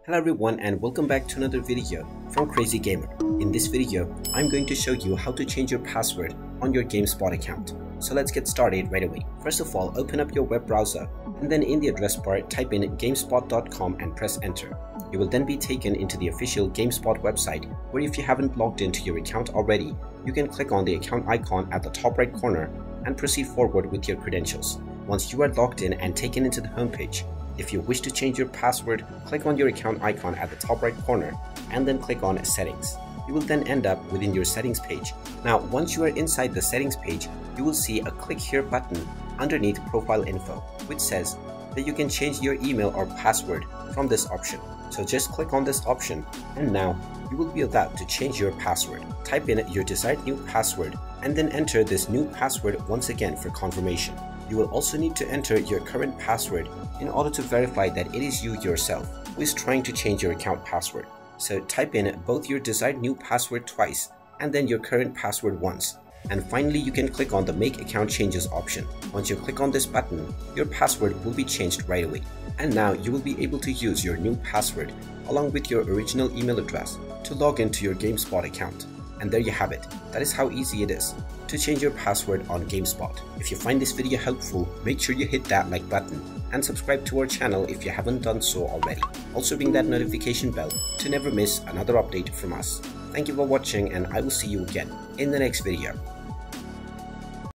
Hello everyone and welcome back to another video from Crazy Gamer. In this video, I'm going to show you how to change your password on your Gamespot account. So let's get started right away. First of all, open up your web browser and then in the address bar type in gamespot.com and press enter. You will then be taken into the official Gamespot website, where if you haven't logged into your account already, you can click on the account icon at the top right corner and proceed forward with your credentials. Once you are logged in and taken into the homepage, if you wish to change your password, click on your account icon at the top right corner and then click on Settings. You will then end up within your settings page. Now, once you are inside the settings page, you will see a click here button underneath profile info, which says that you can change your email or password from this option. So just click on this option and now you will be allowed to change your password. Type in your desired new password and then enter this new password once again for confirmation. You will also need to enter your current password in order to verify that it is you yourself who is trying to change your account password. So type in both your desired new password twice and then your current password once. And finally, you can click on the Make Account Changes option. Once you click on this button, your password will be changed right away. And now you will be able to use your new password along with your original email address to log into your Gamespot account. And there you have it. That is how easy it is to change your password on Gamespot. If you find this video helpful, make sure you hit that like button and subscribe to our channel if you haven't done so already. Also ring that notification bell to never miss another update from us. Thank you for watching and I will see you again in the next video.